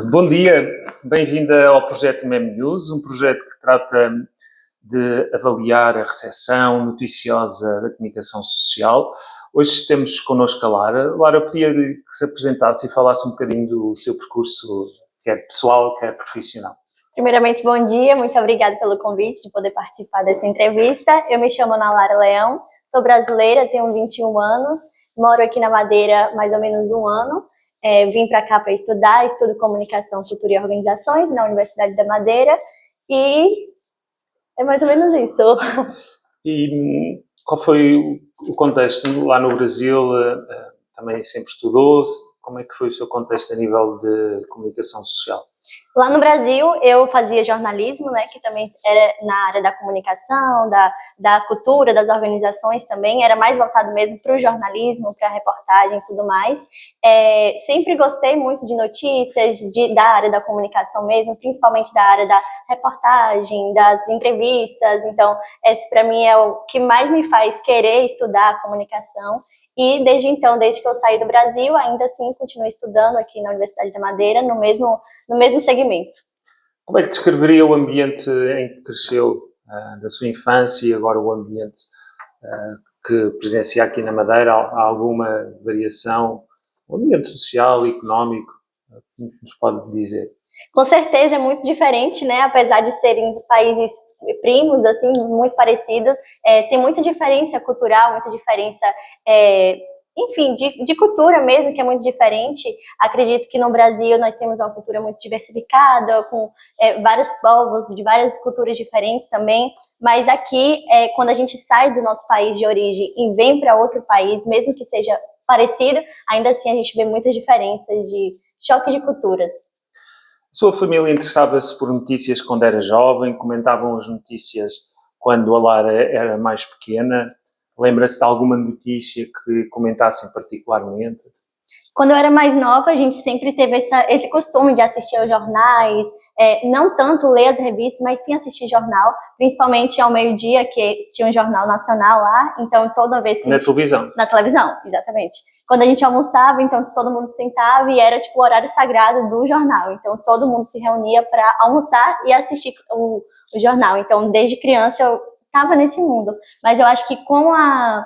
Bom dia, bem-vinda ao projeto Mem News, um projeto que trata de avaliar a recepção noticiosa da comunicação social. Hoje temos connosco a Lara. Lara, pedia-lhe que se apresentasse e falasse um bocadinho do seu percurso, quer pessoal, quer profissional. Primeiramente, bom dia, muito obrigada pelo convite de poder participar dessa entrevista. Eu me chamo Ana Lara Leão, sou brasileira, tenho 21 anos, moro aqui na Madeira mais ou menos um ano. Vim para cá para estudar, estudo comunicação, cultura e organizações na Universidade da Madeira e é mais ou menos isso. E qual foi o contexto lá no Brasil? Também sempre estudou? Como é que foi o seu contexto a nível de comunicação social? Lá no Brasil, eu fazia jornalismo, né, que também era na área da comunicação, da cultura, das organizações também, era mais voltado mesmo para o jornalismo, para a reportagem e tudo mais. Sempre gostei muito de notícias, da área da comunicação mesmo, principalmente da área da reportagem, das entrevistas, então esse para mim é o que mais me faz querer estudar a comunicação. E desde então, desde que eu saí do Brasil, ainda assim continuo estudando aqui na Universidade da Madeira, no mesmo segmento. Como é que descreveria o ambiente em que cresceu, da sua infância e agora o ambiente que presencia aqui na Madeira? Há alguma variação? O ambiente social e económico, que nos pode dizer? Com certeza é muito diferente, né? Apesar de serem países primos, assim, muito parecidos, tem muita diferença cultural, muita diferença, enfim, de cultura mesmo, que é muito diferente. Acredito que no Brasil nós temos uma cultura muito diversificada, com vários povos de várias culturas diferentes também, mas aqui, quando a gente sai do nosso país de origem e vem para outro país, mesmo que seja parecido, ainda assim a gente vê muitas diferenças de choque de culturas. Sua família interessava-se por notícias quando era jovem? Comentavam as notícias quando a Lara era mais pequena? Lembra-se de alguma notícia que comentassem particularmente? Quando eu era mais nova, a gente sempre teve esse costume de assistir aos jornais, não tanto ler as revistas, mas sim assistir jornal, principalmente ao meio-dia, que tinha um jornal nacional lá, então toda vez que Na televisão? Na televisão, exatamente. Quando a gente almoçava, então todo mundo sentava e era tipo o horário sagrado do jornal, então todo mundo se reunia para almoçar e assistir o jornal, então desde criança eu estava nesse mundo, mas eu acho que com a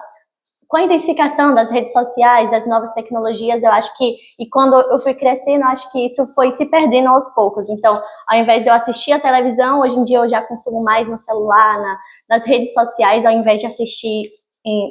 intensificação das redes sociais, das novas tecnologias, eu acho que, e quando eu fui crescendo, eu acho que isso foi se perdendo aos poucos. Então, ao invés de eu assistir a televisão, hoje em dia eu já consumo mais no celular, nas redes sociais, ao invés de assistir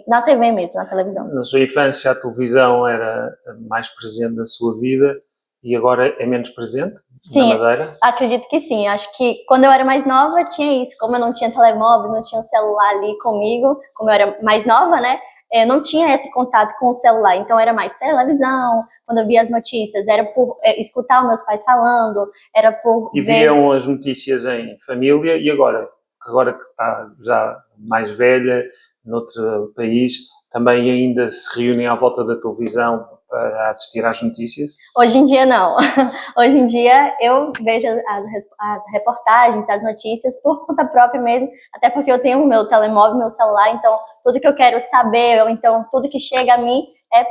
na TV mesmo, na televisão. Na sua infância, a televisão era mais presente na sua vida e agora é menos presente na Madeira? Sim, acredito que sim. Acho que quando eu era mais nova tinha isso. Como eu não tinha telemóvel, não tinha um celular ali comigo, como eu era mais nova, né? Eu não tinha esse contato com o celular, então era mais televisão, quando eu via as notícias, era por escutar os meus pais falando, era por E ver... viam as notícias em família e agora que está já mais velha, noutro país, também ainda se reúnem à volta da televisão para assistir às notícias? Hoje em dia não. Hoje em dia eu vejo as reportagens, as notícias por conta própria mesmo, até porque eu tenho o meu telemóvel, meu celular, então tudo que eu quero saber, ou então tudo que chega a mim é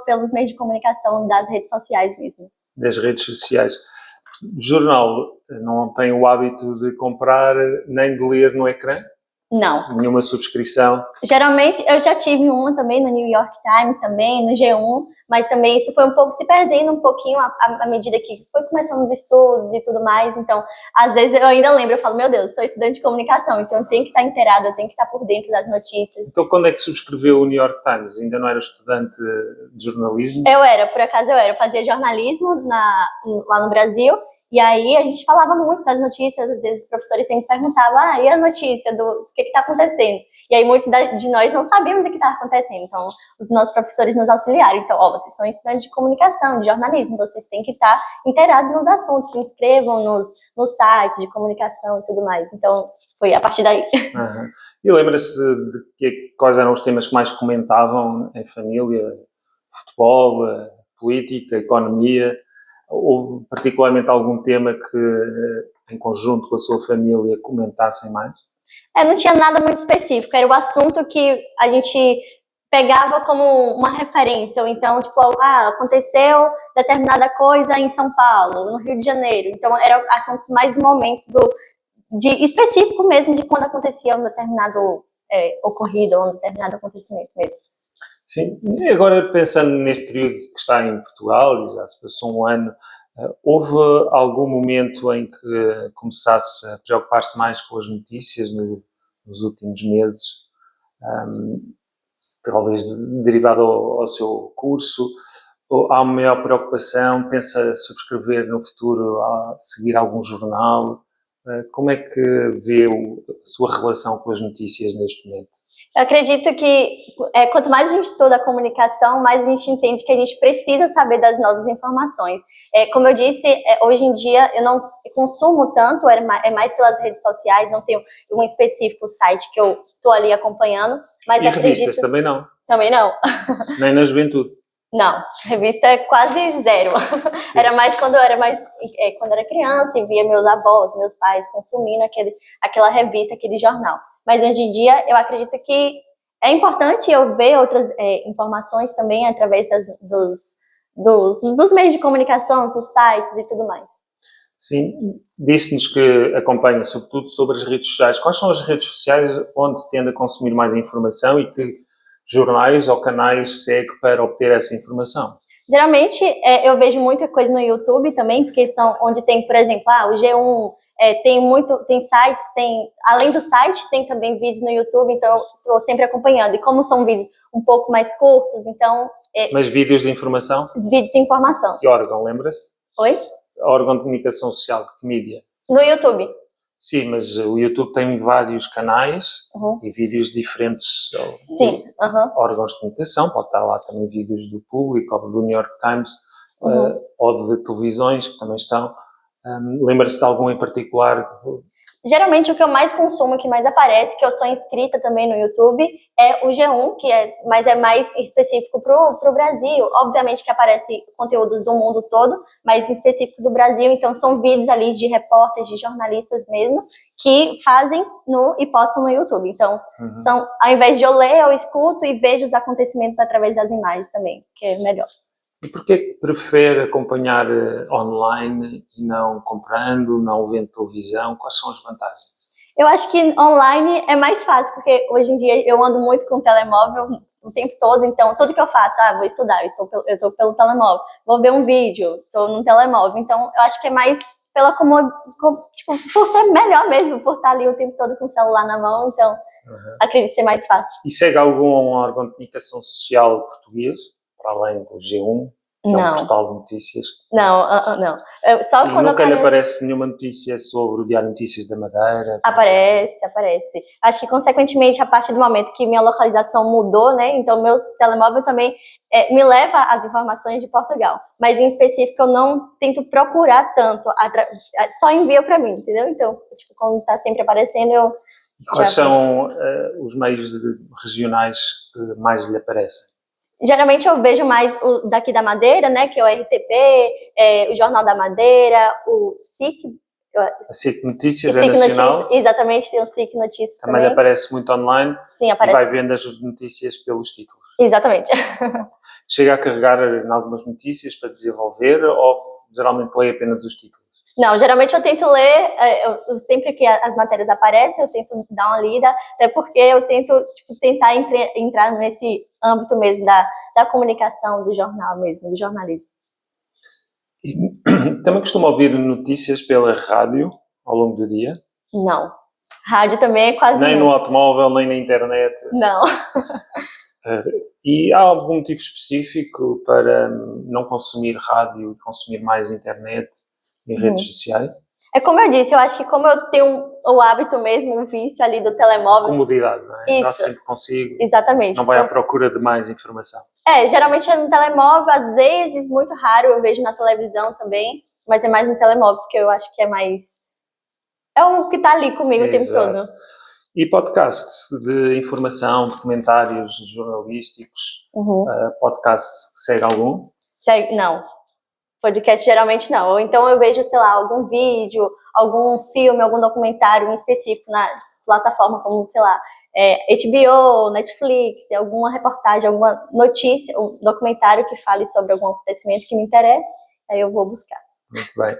pelos meios de comunicação das redes sociais mesmo. Das redes sociais. O jornal não tem o hábito de comprar nem de ler no ecrã? Não. Nenhuma subscrição? Geralmente, eu já tive uma também no New York Times, também no G1, mas também isso foi um pouco se perdendo um pouquinho à medida que foi começando os estudos e tudo mais. Então, às vezes eu ainda lembro, eu falo, meu Deus, sou estudante de comunicação, então eu tenho que estar inteirada, eu tenho que estar por dentro das notícias. Então, quando é que subscreveu o New York Times? Ainda não era estudante de jornalismo? Por acaso eu era. Eu fazia jornalismo lá no Brasil. E aí a gente falava muito das notícias, às vezes os professores sempre perguntavam, e a notícia do que está acontecendo? E aí muitos de nós não sabíamos o que estava acontecendo, então os nossos professores nos auxiliaram. Então, vocês são estudantes de comunicação, de jornalismo, vocês têm que estar inteirados nos assuntos, se inscrevam nos sites de comunicação e tudo mais. Então, foi a partir daí. Uhum. E lembra-se de quais eram os temas que mais comentavam em família? Futebol, política, economia? Houve particularmente algum tema que, em conjunto com a sua família, comentassem mais? Não tinha nada muito específico, era o assunto que a gente pegava como uma referência, ou então, tipo, aconteceu determinada coisa em São Paulo, no Rio de Janeiro. Então, eram assuntos mais do momento, de específico mesmo, de quando acontecia um determinado ocorrido, ou um determinado acontecimento mesmo. Sim, e agora pensando neste período que está em Portugal, e já se passou um ano, houve algum momento em que começasse a preocupar-se mais com as notícias nos últimos meses? Talvez derivado ao seu curso, ou há uma maior preocupação, pensa subscrever no futuro, seguir algum jornal? Como é que vê a sua relação com as notícias neste momento? Eu acredito que quanto mais a gente estuda a comunicação, mais a gente entende que a gente precisa saber das novas informações. Como eu disse, hoje em dia eu não consumo tanto, é mais pelas redes sociais, não tenho um específico site que eu estou ali acompanhando. Mas e revistas também não? Também não. Nem na juventude? Não, revista é quase zero. Sim. Era mais quando eu era criança e via meus avós, meus pais consumindo aquela revista, aquele jornal. Mas hoje em dia eu acredito que é importante eu ver outras informações também através dos meios de comunicação, dos sites e tudo mais. Sim, disse-nos que acompanha sobretudo sobre as redes sociais. Quais são as redes sociais onde tende a consumir mais informação e que jornais ou canais segue para obter essa informação? Geralmente eu vejo muita coisa no YouTube também, porque são onde tem, por exemplo, o G1, tem sites, além do site, tem também vídeos no YouTube, então eu estou sempre acompanhando. E como são vídeos um pouco mais curtos, então... Mas vídeos de informação? Vídeos de informação. Que órgão, lembra-se? Oi? Órgão de comunicação social, de que mídia? No YouTube. Sim, mas o YouTube tem vários canais e vídeos diferentes. Sim. Órgãos de comunicação, pode estar lá também vídeos do Público, ou do New York Times, ou de televisões que também estão. Lembra-se de algum em particular? Geralmente o que eu mais consumo, que mais aparece, que eu sou inscrita também no YouTube, é o G1, mas é mais específico pro Brasil. Obviamente que aparece conteúdos do mundo todo, mas específico do Brasil. Então são vídeos ali de repórteres, de jornalistas mesmo, que fazem e postam no YouTube. Então, ao invés de eu ler, eu escuto e vejo os acontecimentos através das imagens também, que é melhor. E porquê que prefere acompanhar online e não comprando, não vendo televisão? Quais são as vantagens? Eu acho que online é mais fácil, porque hoje em dia eu ando muito com o telemóvel o tempo todo, então tudo que eu faço, vou estudar, eu estou pelo telemóvel, vou ver um vídeo, estou no telemóvel, então eu acho que é mais pela por ser melhor mesmo, por estar ali o tempo todo com o celular na mão, então acredito ser mais fácil. E segue algum órgão de comunicação social português? Para além do G1, que é um portal de notícias. Não. Só e nunca lhe aparece nenhuma notícia sobre o Diário de Notícias da Madeira? Aparece. Acho que, consequentemente, a partir do momento que minha localização mudou, né, então meu telemóvel também me leva às informações de Portugal. Mas, em específico, eu não tento procurar tanto, só envia para mim, entendeu? Então, quando está sempre aparecendo, eu... E quais são os meios regionais que mais lhe aparecem? Geralmente eu vejo mais o daqui da Madeira, né, que é o RTP, o Jornal da Madeira, o SIC. A SIC Notícias é nacional? Notícias, exatamente, tem o SIC Notícias também. Também aparece muito online? Sim, aparece. E vai vendo as notícias pelos títulos? Exatamente. Chega a carregar em algumas notícias para desenvolver ou geralmente lê apenas os títulos? Não, geralmente eu tento ler, sempre que as matérias aparecem, eu tento dar uma lida, até porque eu tento tentar entrar nesse âmbito mesmo da comunicação, do jornal mesmo, do jornalismo. E também costuma ouvir notícias pela rádio ao longo do dia? Não. Rádio também é quase nem no automóvel, nem na internet? Não. E há algum motivo específico para não consumir rádio e consumir mais internet e redes sociais? É como eu disse, eu acho que como eu tenho o hábito mesmo, o vício ali do telemóvel... Comodidade, não é? Isso. Eu sempre consigo. Exatamente. Não vai à procura de mais informação. Geralmente é no telemóvel, às vezes, muito raro, eu vejo na televisão também, mas é mais no telemóvel, porque eu acho que é mais... É o que está ali comigo o tempo todo. E podcasts de informação, documentários jornalísticos, podcasts, segue algum? Não. Podcast geralmente não. Ou então eu vejo, sei lá, algum vídeo, algum filme, algum documentário em específico na plataforma como, sei lá, HBO, Netflix, alguma reportagem, alguma notícia, um documentário que fale sobre algum acontecimento que me interesse, aí eu vou buscar. Muito bem.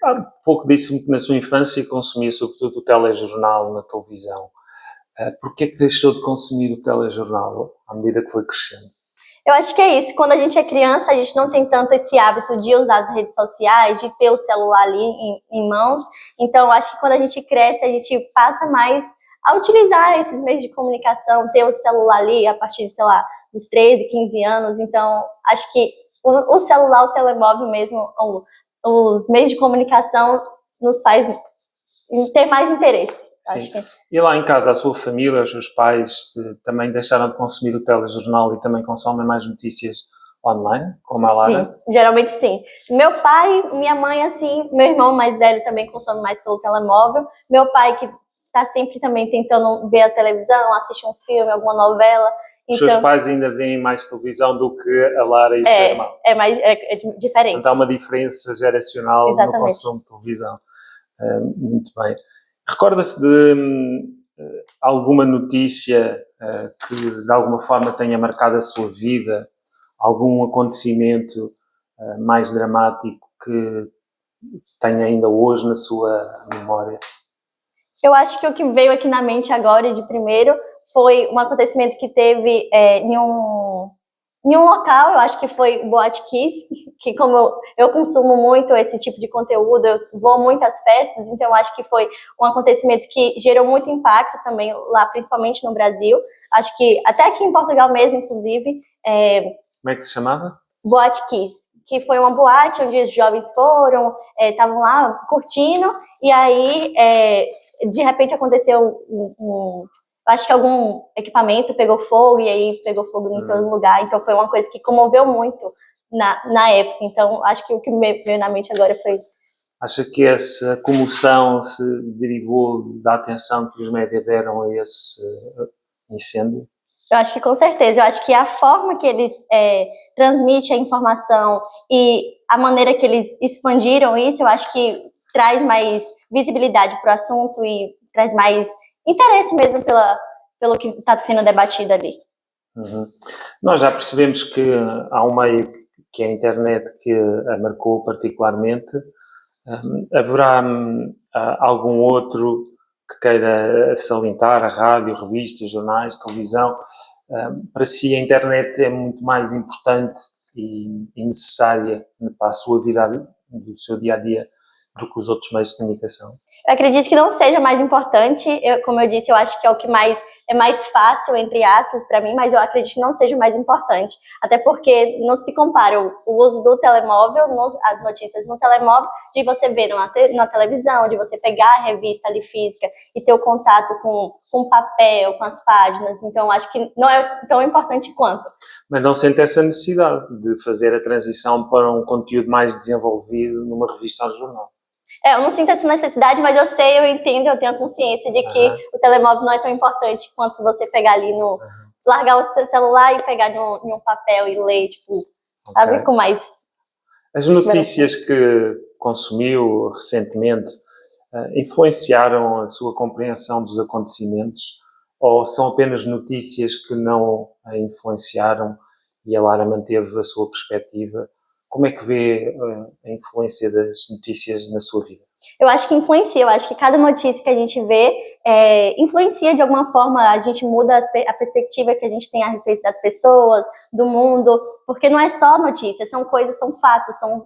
Há pouco disse-me que na sua infância consumia sobretudo o telejornal na televisão. Por que é que deixou de consumir o telejornal à medida que foi crescendo? Eu acho que é isso. Quando a gente é criança, a gente não tem tanto esse hábito de usar as redes sociais, de ter o celular ali em mãos. Então, eu acho que quando a gente cresce, a gente passa mais a utilizar esses meios de comunicação, ter o celular ali a partir, sei lá, dos 13, 15 anos. Então, acho que o celular, o telemóvel mesmo, os meios de comunicação nos faz ter mais interesse. Acho que... E lá em casa, a sua família, os seus pais também deixaram de consumir o telejornal e também consomem mais notícias online, como a Lara? Sim, geralmente sim. Meu pai, minha mãe, assim, meu irmão mais velho também consome mais pelo telemóvel. Meu pai, que está sempre também tentando ver a televisão, assistir um filme, alguma novela. Os seus pais ainda veem mais televisão do que a Lara e o seu irmão? É diferente. Então há uma diferença geracional. Exatamente. No consumo de televisão. Muito bem. Recorda-se de alguma notícia que de alguma forma tenha marcado a sua vida? Algum acontecimento mais dramático que tenha ainda hoje na sua memória? Eu acho que o que veio aqui na mente agora, de primeiro, foi um acontecimento que teve em um local, eu acho que foi o Boate Kiss, que como eu consumo muito esse tipo de conteúdo, eu vou muito às festas, então eu acho que foi um acontecimento que gerou muito impacto também lá, principalmente no Brasil. Acho que até aqui em Portugal mesmo, inclusive. Como é que se chamava? Boate Kiss, que foi uma boate onde os jovens foram, estavam lá curtindo, e aí de repente aconteceu acho que algum equipamento pegou fogo, e aí pegou fogo em todo lugar. Então foi uma coisa que comoveu muito na época. Então acho que o que me veio na mente agora foi... Acha que essa comoção se derivou da atenção que os médias deram a esse incêndio? Eu acho que com certeza. Eu acho que a forma que eles transmitem a informação e a maneira que eles expandiram isso, eu acho que traz mais visibilidade para o assunto e traz mais interesse mesmo pelo que está sendo debatido ali. Uhum. Nós já percebemos que há um meio que é a internet que a marcou particularmente. Haverá algum outro que queira salientar? A rádio, revistas, jornais, televisão? Para si a internet é muito mais importante e necessária para a sua vida, do seu dia-a-dia, do que os outros meios de comunicação? Eu acredito que não seja mais importante. Como eu disse, eu acho que é o que é mais fácil, entre aspas, para mim, mas eu acredito que não seja o mais importante. Até porque não se compara o uso do telemóvel, as notícias no telemóvel, de você ver na televisão, de você pegar a revista ali física e ter o contato com o papel, com as páginas. Então, acho que não é tão importante quanto. Mas não sente essa necessidade de fazer a transição para um conteúdo mais desenvolvido numa revista ou jornal? Eu não sinto essa necessidade, mas eu sei, eu entendo, eu tenho a consciência de que o telemóvel não é tão importante quanto você pegar ali largar o seu celular e pegar em um papel e ler, tipo, sabe, com mais... As notícias que consumiu recentemente influenciaram a sua compreensão dos acontecimentos ou são apenas notícias que não a influenciaram e a Lara manteve a sua perspectiva? Como é que vê a influência das notícias na sua vida? Eu acho que influencia, eu acho que cada notícia que a gente vê influencia de alguma forma, a gente muda a perspectiva que a gente tem a respeito das pessoas, do mundo, porque não é só notícias, são coisas, são fatos, são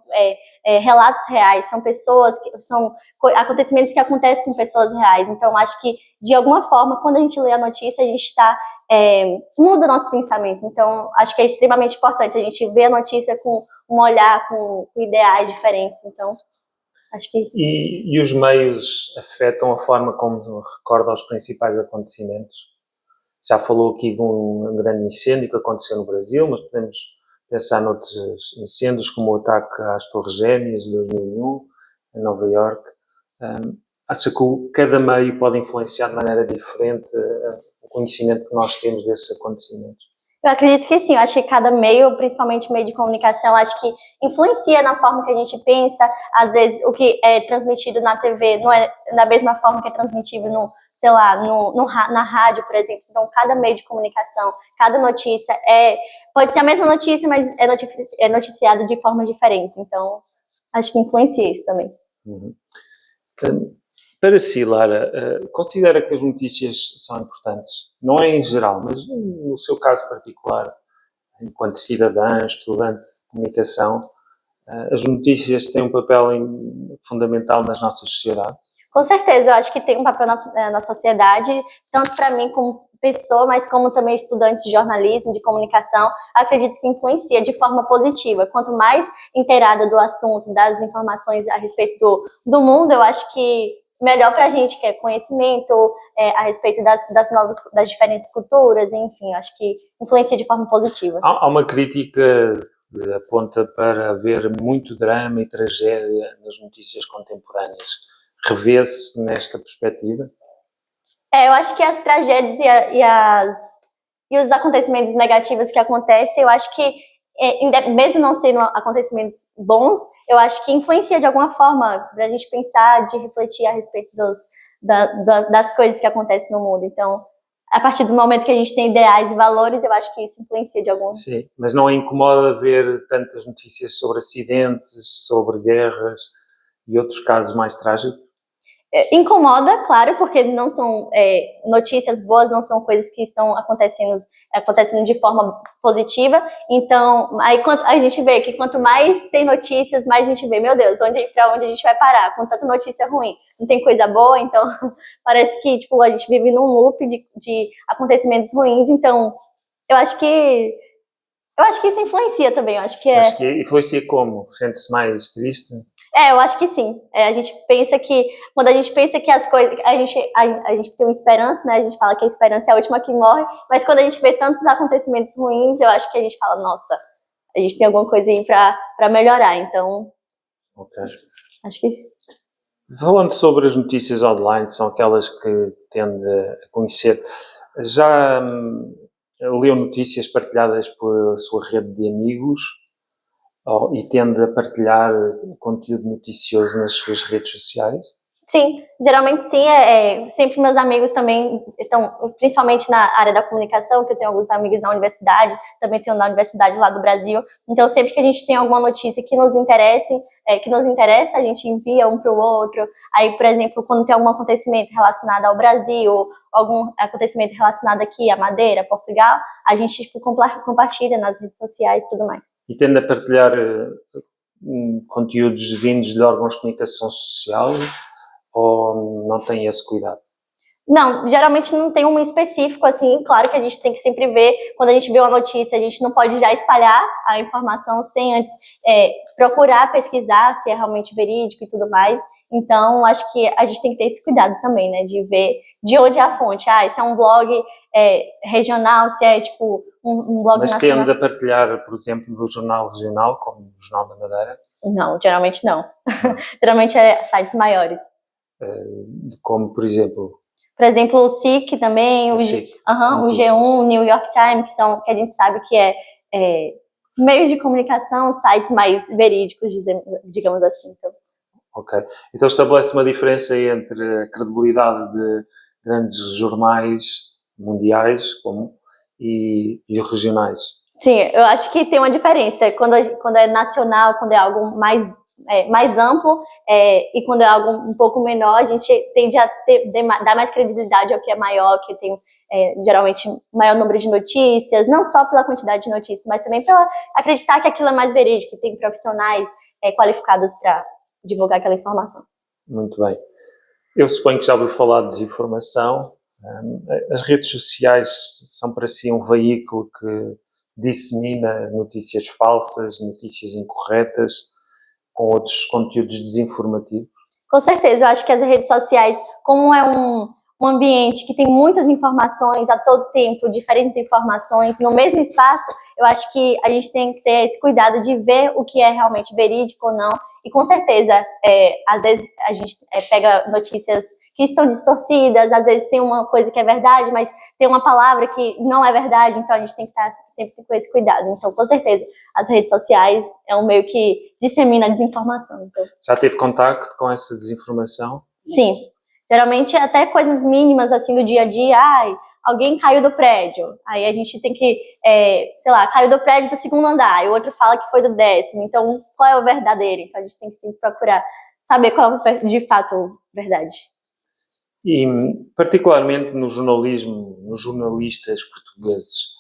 relatos reais, são pessoas, são acontecimentos que acontecem com pessoas reais. Então, acho que, de alguma forma, quando a gente lê a notícia, a gente muda o nosso pensamento. Então, acho que é extremamente importante a gente ver a notícia com um olhar, com ideais diferentes. Então, acho que... E os meios afetam a forma como recorda os principais acontecimentos? Já falou aqui de um grande incêndio que aconteceu no Brasil, mas podemos pensar noutros incêndios, como o ataque às Torres Gêmeas de 2001, em Nova Iorque. Acha que cada meio pode influenciar de maneira diferente o conhecimento que nós temos desses acontecimentos? Eu acredito que sim, eu acho que cada meio, principalmente meio de comunicação, acho que influencia na forma que a gente pensa. Às vezes o que é transmitido na TV não é da mesma forma que é transmitido sei lá, na rádio, por exemplo. Então, cada meio de comunicação, cada notícia pode ser a mesma notícia, mas é noticiado de formas diferentes. Então, acho que influencia isso também. Uhum. Para si, Lara, considera que as notícias são importantes? Não é em geral, mas no seu caso particular, enquanto cidadã, estudante de comunicação, as notícias têm um papel fundamental nas nossas sociedades? Com certeza, eu acho que tem um papel na sociedade, tanto para mim como pessoa, mas como também estudante de jornalismo, de comunicação, acredito que influencia de forma positiva. Quanto mais inteirada do assunto, das informações a respeito do mundo, eu acho que melhor para a gente, que é conhecimento a respeito das diferentes culturas, enfim, eu acho que influencia de forma positiva. Há uma crítica que aponta para haver muito drama e tragédia nas notícias contemporâneas. Revê-se nesta perspectiva? Eu acho que as tragédias e os acontecimentos negativos que acontecem, eu acho que, mesmo não sendo acontecimentos bons, eu acho que influencia de alguma forma para a gente pensar, de refletir a respeito das coisas que acontecem no mundo. Então, a partir do momento que a gente tem ideais e valores, eu acho que isso influencia de alguma forma. Sim, mas não incomoda ver tantas notícias sobre acidentes, sobre guerras e outros casos mais trágicos? Incomoda, claro, porque não são notícias boas, não são coisas que estão acontecendo de forma positiva. Então, aí a gente vê que quanto mais tem notícias, mais a gente vê, meu Deus, para onde a gente vai parar? Com tanta notícia ruim, não tem coisa boa, então parece que tipo, a gente vive num loop de acontecimentos ruins. Então, eu acho que isso influencia também. Acho que influencia como? Sente-se mais triste? Eu acho que sim. A gente pensa que, quando a gente pensa que as coisas, a gente tem uma esperança, né? A gente fala que a esperança é a última que morre, mas quando a gente vê tantos acontecimentos ruins, eu acho que a gente fala, nossa, a gente tem alguma coisa aí pra melhorar. Então, okay. Acho que... Falando sobre as notícias online, que são aquelas que tende a conhecer, já leu notícias partilhadas por a sua rede de amigos? E tende a partilhar conteúdo noticioso nas suas redes sociais? Sim, geralmente sim. Sempre meus amigos também estão, principalmente na área da comunicação, que eu tenho alguns amigos na universidade, também tenho na universidade lá do Brasil. Então, sempre que a gente tem alguma notícia que nos interessa, a gente envia um para o outro. Aí, por exemplo, quando tem algum acontecimento relacionado ao Brasil, algum acontecimento relacionado aqui a Madeira, Portugal, a gente compartilha nas redes sociais e tudo mais. E tende a partilhar conteúdos vindos de órgãos de comunicação social ou não tem esse cuidado? Não, geralmente não tem um específico, assim. Claro que a gente tem que sempre ver, quando a gente vê uma notícia, a gente não pode já espalhar a informação sem antes procurar pesquisar se é realmente verídico e tudo mais. Então, acho que a gente tem que ter esse cuidado também, né, de ver de onde é a fonte. Se é um blog regional, se é tipo um blog Mas nacional. tende a partilhar, por exemplo, no jornal regional, como o Jornal da Madeira? Não, geralmente não. Geralmente é sites maiores. Como, por exemplo? Por exemplo, o SIC também, o G1, o New York Times, que a gente sabe que é meios de comunicação, sites mais verídicos, digamos assim. Então. Ok. Então estabelece uma diferença entre a credibilidade de grandes jornais mundiais e os regionais. Sim, eu acho que tem uma diferença. Quando é nacional, quando é algo mais amplo, e quando é algo um pouco menor, a gente tende a dar mais credibilidade ao que é maior, que tem geralmente maior número de notícias, não só pela quantidade de notícias, mas também pela acreditar que aquilo é mais verídico, que tem profissionais qualificados para divulgar aquela informação. Muito bem. Eu suponho que já ouviu falar de desinformação. As redes sociais são para si um veículo que dissemina notícias falsas, notícias incorretas, com outros conteúdos desinformativos? Com certeza, eu acho que as redes sociais, como é um ambiente que tem muitas informações a todo tempo, diferentes informações no mesmo espaço, eu acho que a gente tem que ter esse cuidado de ver o que é realmente verídico ou não. E com certeza, às vezes a gente pega notícias que estão distorcidas, às vezes tem uma coisa que é verdade, mas tem uma palavra que não é verdade, então a gente tem que estar sempre com esse cuidado. Então, com certeza, as redes sociais é um meio que dissemina a desinformação. Então. Já teve contacto com essa desinformação? Sim, Geralmente até coisas mínimas assim do dia a dia, alguém caiu do prédio, aí a gente tem que, sei lá, caiu do prédio do 2º andar, e o outro fala que foi do 10º, então qual é o verdadeiro? Então a gente tem que sempre procurar saber qual é de fato a verdade. E particularmente no jornalismo, nos jornalistas portugueses,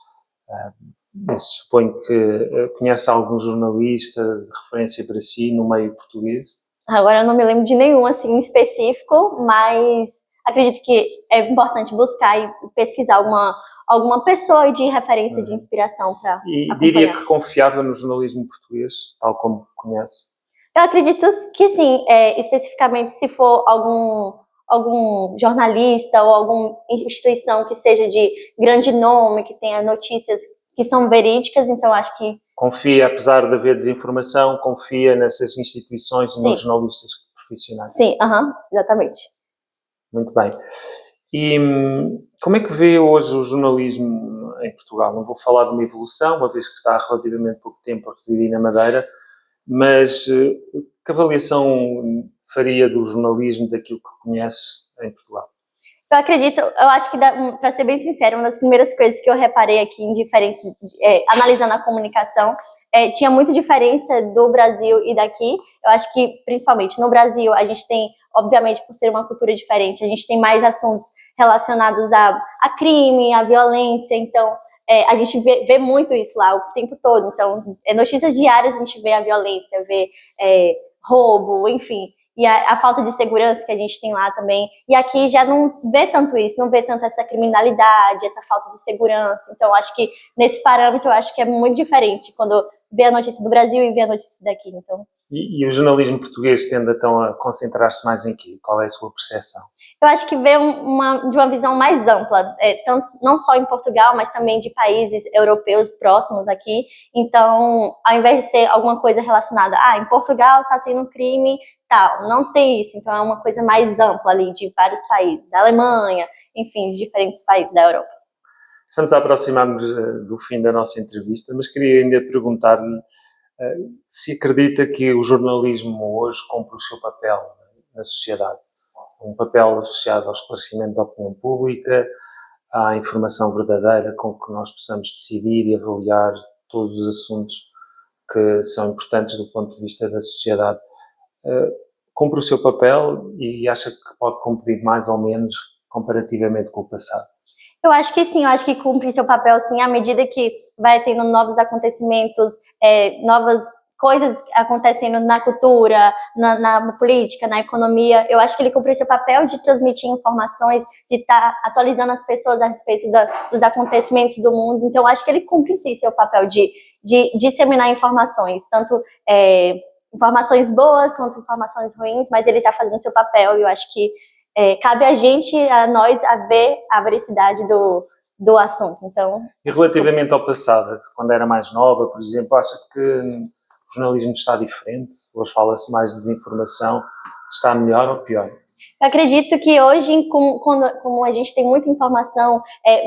suponho que conhece algum jornalista de referência para si no meio português? Agora eu não me lembro de nenhum assim específico, mas acredito que é importante buscar e pesquisar alguma pessoa de referência, de inspiração para acompanhar. Diria que confiava no jornalismo português, tal como conhece? Eu acredito que sim, especificamente se for algum jornalista ou alguma instituição que seja de grande nome, que tenha notícias que são verídicas, então acho que... Confia, apesar de haver desinformação, confia nessas instituições e nos jornalistas profissionais? Sim, exatamente. Muito bem. E como é que vê hoje o jornalismo em Portugal? Não vou falar de uma evolução, uma vez que está há relativamente pouco tempo a residir na Madeira, mas que avaliação faria do jornalismo, daquilo que conhece em Portugal? Eu acho que, para ser bem sincera, uma das primeiras coisas que eu reparei aqui em diferença, analisando a comunicação, tinha muita diferença do Brasil e daqui. Eu acho que, principalmente no Brasil, a gente tem, obviamente, por ser uma cultura diferente, a gente tem mais assuntos relacionados a crime, a violência, então a gente vê muito isso lá o tempo todo. Então, notícias diárias a gente vê a violência, vê roubo, enfim, e a falta de segurança que a gente tem lá também, e aqui já não vê tanto isso, não vê tanto essa criminalidade, essa falta de segurança. Então acho que nesse parâmetro eu acho que é muito diferente quando vê a notícia do Brasil e vê a notícia daqui. Então. E o jornalismo português tende então a concentrar-se mais em quê? Qual é a sua percepção? Eu acho que vê de uma visão mais ampla, tanto, não só em Portugal, mas também de países europeus próximos aqui. Então, ao invés de ser alguma coisa relacionada, em Portugal está tendo um crime, tal, não tem isso. Então, é uma coisa mais ampla ali, de vários países, da Alemanha, enfim, de diferentes países da Europa. Estamos a aproximar-nos do fim da nossa entrevista, mas queria ainda perguntar-lhe se acredita que o jornalismo hoje cumpre o seu papel na sociedade. Um papel associado ao esclarecimento da opinião pública, à informação verdadeira com que nós possamos decidir e avaliar todos os assuntos que são importantes do ponto de vista da sociedade. Cumpre o seu papel e acha que pode cumprir mais ou menos comparativamente com o passado? Eu acho que sim, eu acho que cumpre seu papel sim, à medida que vai tendo novos acontecimentos, novas coisas acontecendo na cultura, na política, na economia. Eu acho que ele cumpre seu papel de transmitir informações, de estar atualizando as pessoas a respeito dos acontecimentos do mundo. Então, eu acho que ele cumpre sim seu papel de disseminar informações, tanto informações boas quanto informações ruins, mas ele está fazendo seu papel e eu acho que cabe a nós, a ver a veracidade do assunto. Então, e relativamente ao passado, quando era mais nova, por exemplo, acha que o jornalismo está diferente? Hoje fala-se mais de desinformação. Está melhor ou pior? Eu acredito que hoje, como a gente tem muita informação,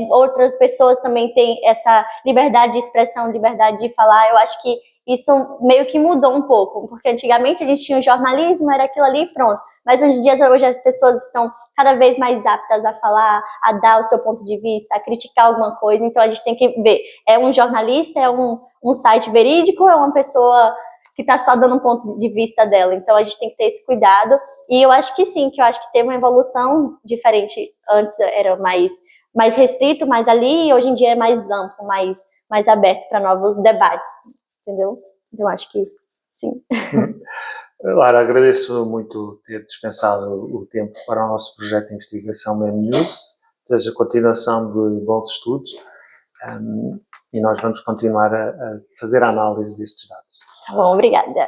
outras pessoas também têm essa liberdade de expressão, liberdade de falar. Eu acho que isso meio que mudou um pouco, porque antigamente a gente tinha o jornalismo, era aquilo ali e pronto. Mas hoje as pessoas estão cada vez mais aptas a falar, a dar o seu ponto de vista, a criticar alguma coisa. Então a gente tem que ver, é um jornalista, é um site verídico, ou é uma pessoa que está só dando um ponto de vista dela? Então a gente tem que ter esse cuidado. E eu acho que sim, que eu acho que teve uma evolução diferente. Antes era mais restrito, mas ali hoje em dia é mais amplo, mais aberto para novos debates, entendeu? Então acho que sim. Lara, agradeço muito ter dispensado o tempo para o nosso projeto de investigação MEM News. Desejo a continuação de bons estudos e nós vamos continuar a fazer a análise destes dados. Tá bom, obrigada.